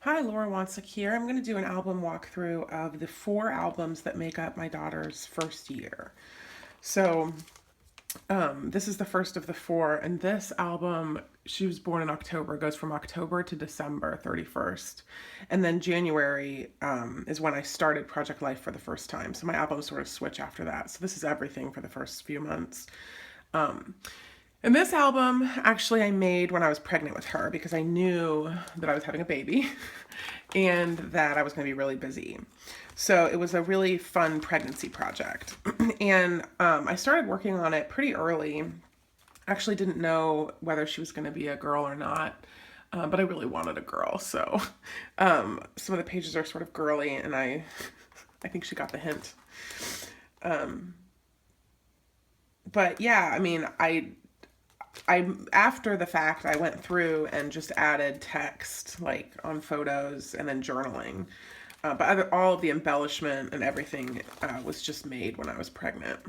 Hi, Laura Wansick here. I'm going to do an album walkthrough of the 4 albums that make up my daughter's first year. So, this is the first of the 4, and this album, she was born in October, goes from October to December 31st. And then January is when I started Project Life for the first time. So my albums sort of switch after that. So this is everything for the first few months. And this album, actually, I made when I was pregnant with her because I knew that I was having a baby and that I was going to be really busy. So it was a really fun pregnancy project. And I started working on it pretty early. Actually, didn't know whether she was going to be a girl or not, but I really wanted a girl. So some of the pages are sort of girly, and I think she got the hint. But yeah, I mean, I after the fact I went through and just added text like on photos and then journaling. All of the embellishment and everything was just made when I was pregnant.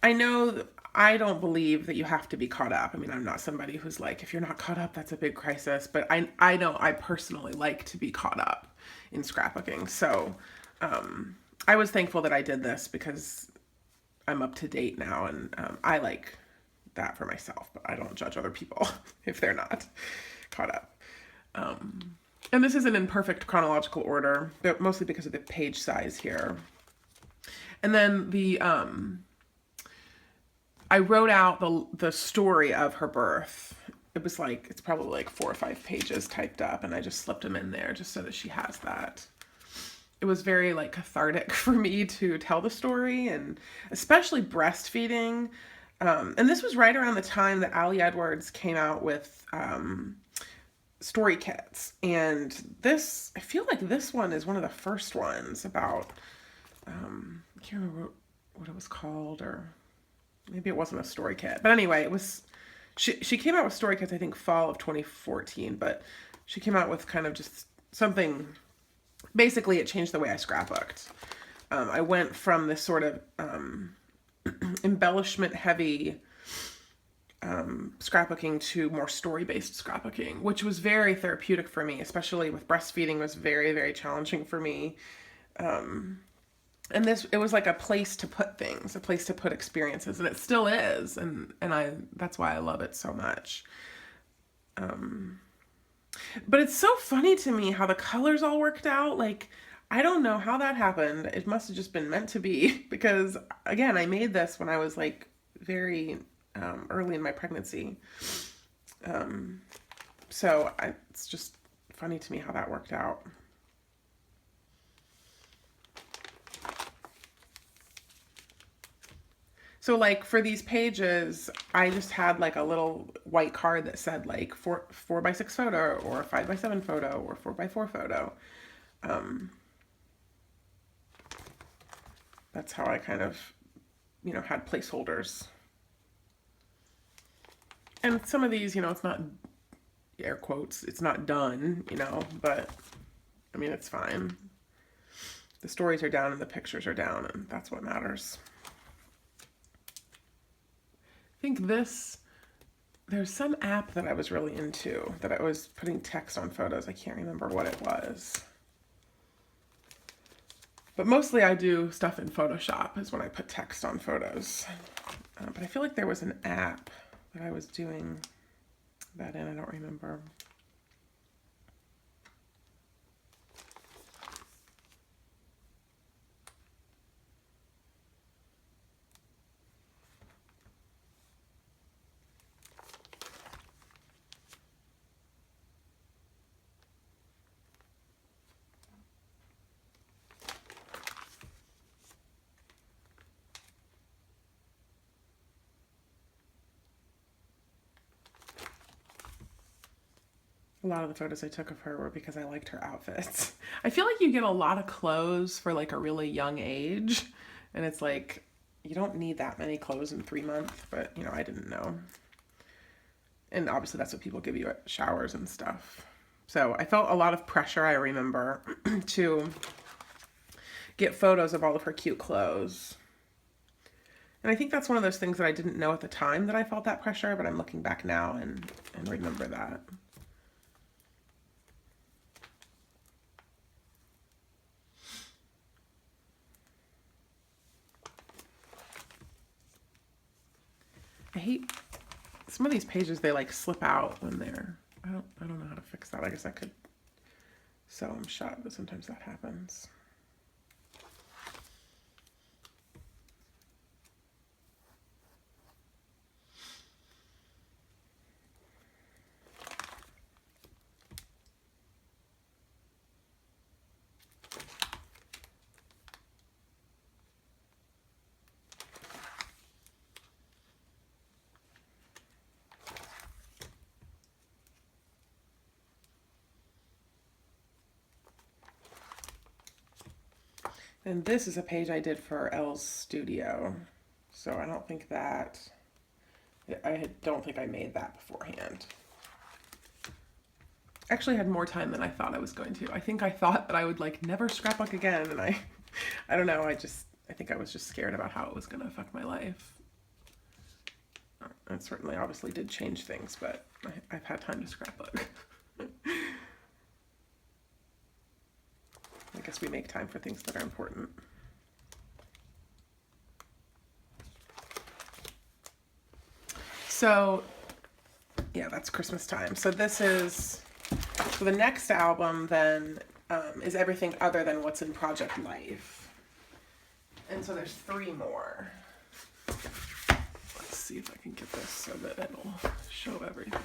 I know I don't believe that you have to be caught up. I mean, I'm not somebody who's like, if you're not caught up, that's a big crisis. But I know I personally like to be caught up in scrapbooking. So I was thankful that I did this because I'm up to date now, and I like that for myself, but I don't judge other people if they're not caught up. And this isn't in perfect chronological order, but mostly because of the page size here. And then I wrote out the story of her birth. It was like, it's probably like 4 or 5 pages typed up, and I just slipped them in there just so that she has that. It was very like cathartic for me to tell the story, and especially breastfeeding. And this was right around the time that Allie Edwards came out with story kits. And this, I feel like this one is one of the first ones about, I can't remember what it was called, or maybe it wasn't a story kit. But anyway, it was, she came out with story kits, I think, fall of 2014, but she came out with kind of just something. Basically, it changed the way I scrapbooked. I went from this sort of embellishment heavy scrapbooking to more story based scrapbooking, which was very therapeutic for me, especially with breastfeeding was very, very challenging for me. And it was like a place to put things, a place to put experiences, and it still is. And that's why I love it so much. But it's so funny to me how the colors all worked out. Like, I don't know how that happened. It must have just been meant to be because, again, I made this when I was like very early in my pregnancy. It's just funny to me how that worked out. So like for these pages, I just had like a little white card that said like 4x6 photo, or a 5x7 photo, or 4x4 photo. That's how I kind of, had placeholders. And some of these, it's not, air quotes, it's not done, but I mean, it's fine. The stories are down and the pictures are down, and that's what matters. I think there's some app that I was really into that I was putting text on photos. I can't remember what it was. But mostly I do stuff in Photoshop is when I put text on photos. But I feel like there was an app that I was doing that in. I don't remember. A lot of the photos I took of her were because I liked her outfits. I feel like you get a lot of clothes for like a really young age, and it's like you don't need that many clothes in 3 months, but I didn't know. And obviously that's what people give you at showers and stuff. So I felt a lot of pressure, I remember, to get photos of all of her cute clothes. And I think that's one of those things that I didn't know at the time that I felt that pressure, but I'm looking back now and remember that. I hate some of these pages, they like slip out when I don't know how to fix that. I guess I could sew them shut, but sometimes that happens. And this is a page I did for Elle's studio. So I don't think I made that beforehand. Actually had more time than I thought I was going to. I think I thought that I would like never scrapbook again, and I don't know, I think I was just scared about how it was going to affect my life. It certainly obviously did change things, but I've had time to scrapbook. I guess we make time for things that are important. So, yeah, that's Christmas time. So so the next album then is everything other than what's in Project Life. And so there's 3 more. Let's see if I can get this so that it'll show everything.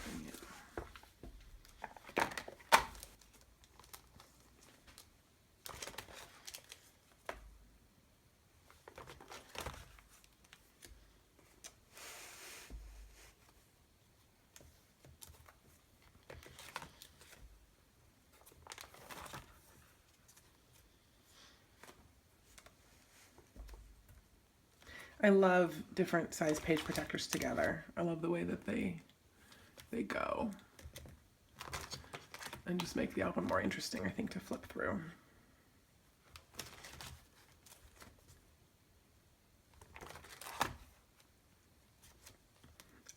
I love different size page protectors together. I love the way that they go. And just make the album more interesting, I think, to flip through.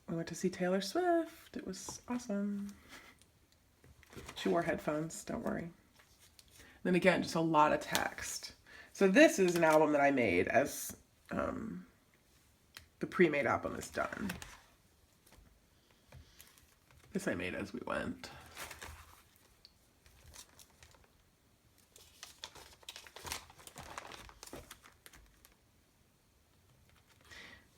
I went to see Taylor Swift. It was awesome. She wore headphones, don't worry. Then again, just a lot of text. So this is an album that I made as the pre-made album is done. This I made as we went.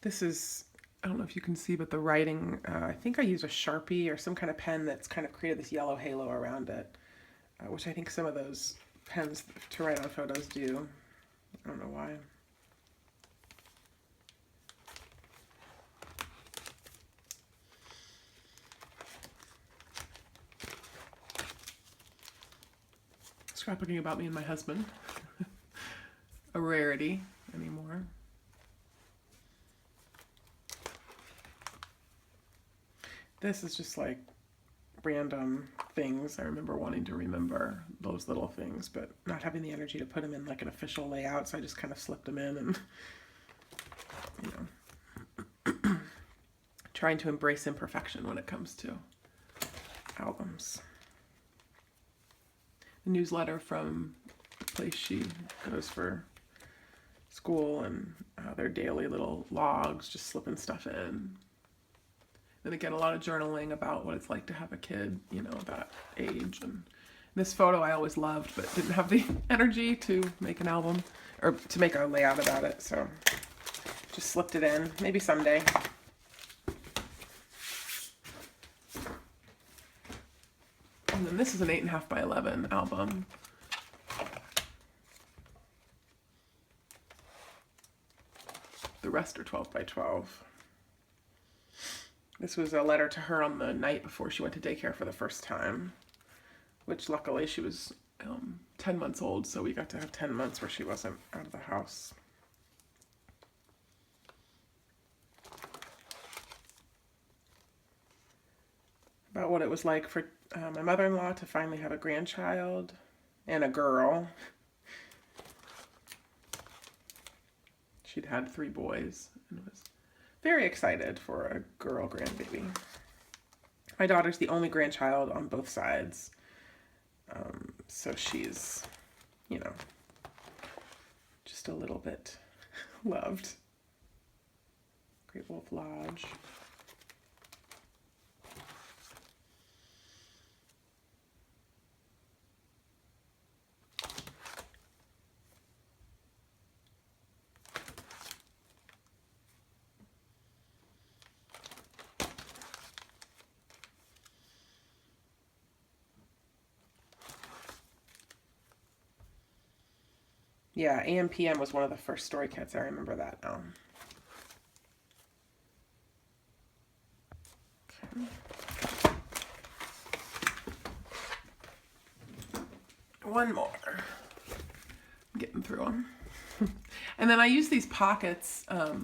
This is, I don't know if you can see, but the writing, I think I used a Sharpie or some kind of pen that's kind of created this yellow halo around it, which I think some of those pens to write on photos do. I don't know why. Scrapbooking about me and my husband. A rarity anymore. This is just like random things. I remember wanting to remember those little things, but not having the energy to put them in like an official layout, so I just kind of slipped them in and, you know, trying to embrace imperfection when it comes to albums. The newsletter from the place she goes for school and their daily little logs, just slipping stuff in. Then again, a lot of journaling about what it's like to have a kid, you know, that age. And this photo I always loved, but didn't have the energy to make an album or to make a layout about it. So just slipped it in. Maybe someday. And then this is an 8.5 by 11 album. The rest are 12 by 12. This was a letter to her on the night before she went to daycare for the first time, which luckily she was 10 months old, so we got to have 10 months where she wasn't out of the house. About what it was like for my mother-in-law to finally have a grandchild and a girl. she'd had 3 boys and was very excited for a girl grandbaby. My daughter's the only grandchild on both sides. So she's, you know, just a little bit loved. Great Wolf Lodge. Yeah, AM PM was one of the first story kits. I remember that now. Okay. One more. I'm getting through them. And then I use these pockets. I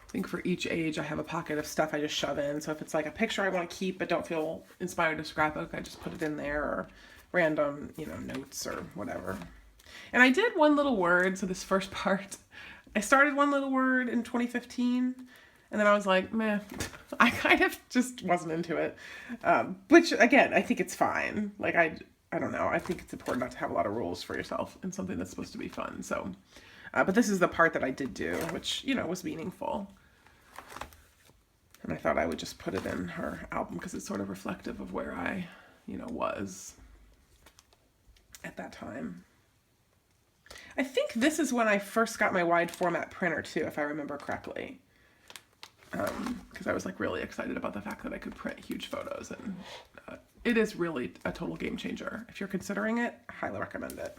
think for each age I have a pocket of stuff I just shove in. So if it's like a picture I want to keep but don't feel inspired to scrapbook, I just put it in there, or random, you know, notes or whatever. And I did One Little Word, so this first part, I started One Little Word in 2015, and then I was like, meh, I kind of just wasn't into it, which, again, I think it's fine. Like, I don't know, I think it's important not to have a lot of rules for yourself in something that's supposed to be fun, so, but this is the part that I did do, which, you know, was meaningful, and I thought I would just put it in her album, because it's sort of reflective of where I, you know, was at that time. I think this is when I first got my wide format printer too, if I remember correctly. Because I was like really excited about the fact that I could print huge photos, and it is really a total game changer. If you're considering it, I highly recommend it.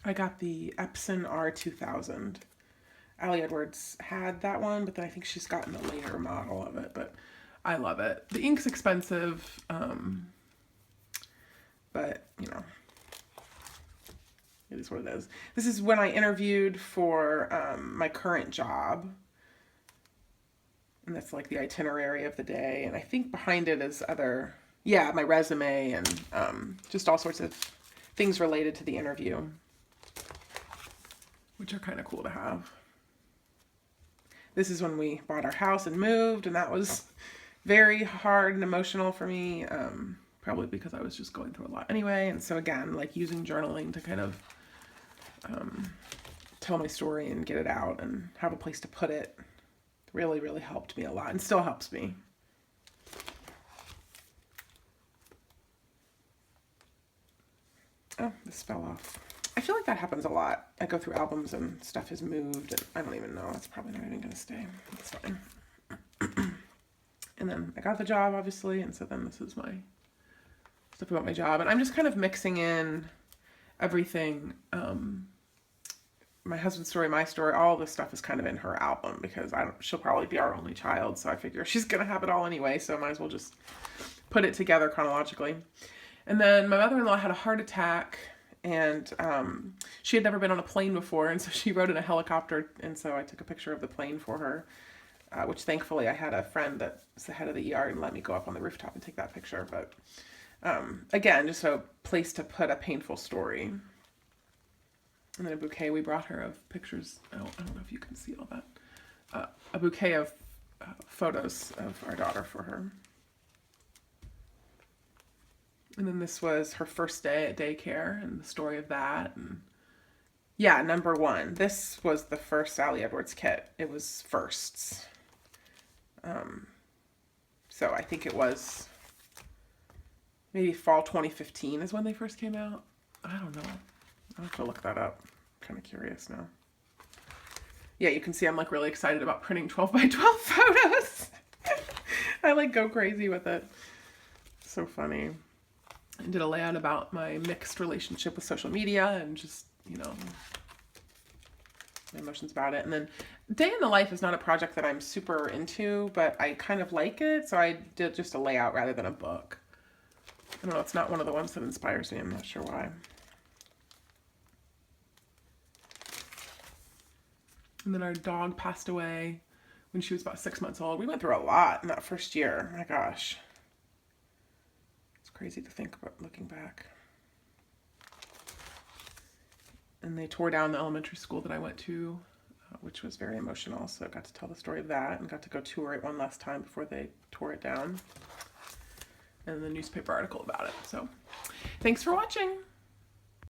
I got the Epson R2000. Ellie Edwards had that one, but then I think she's gotten a later model of it, but I love it. The ink's expensive, but, you know, it is what it is. This is when I interviewed for my current job, and that's like the itinerary of the day, and I think behind it is other, yeah, my resume and just all sorts of things related to the interview, which are kind of cool to have. This is when we bought our house and moved, and that was very hard and emotional for me, probably because I was just going through a lot anyway. And so again, like using journaling to kind of tell my story and get it out and have a place to put it really, really helped me a lot, and still helps me. Oh, this fell off. I feel like that happens a lot. I go through albums and stuff has moved, and I don't even know. It's probably not even going to stay. It's fine. And then I got the job, obviously, and so then this is my stuff about my job. And I'm just kind of mixing in everything. My husband's story, my story, all this stuff is kind of in her album, because she'll probably be our only child, so I figure she's going to have it all anyway, so I might as well just put it together chronologically. And then my mother-in-law had a heart attack, and she had never been on a plane before, and so she rode in a helicopter, and so I took a picture of the plane for her, which thankfully I had a friend that's the head of the ER and let me go up on the rooftop and take that picture. But again, just a place to put a painful story. And then a bouquet we brought her of pictures. I don't know if you can see all that. A bouquet of photos of our daughter for her. And then this was her first day at daycare and the story of that. And yeah, number 1. This was the first Ellie Edwards kit. It was firsts. So I think it was maybe fall 2015 is when they first came out. I don't know. I'll have to look that up. I'm kind of curious now. Yeah, you can see I'm like really excited about printing 12 by 12 photos. I like go crazy with it. So funny. I did a layout about my mixed relationship with social media and just, you know, my emotions about it. And then Day in the Life is not a project that I'm super into, but I kind of like it. So I did just a layout rather than a book. I don't know, it's not one of the ones that inspires me. I'm not sure why. And then our dog passed away when she was about 6 months old. We went through a lot in that first year. My gosh. It's crazy to think about looking back. And they tore down the elementary school that I went to, which was very emotional. So I got to tell the story of that and got to go tour it one last time before they tore it down. And the newspaper article about it. So thanks for watching.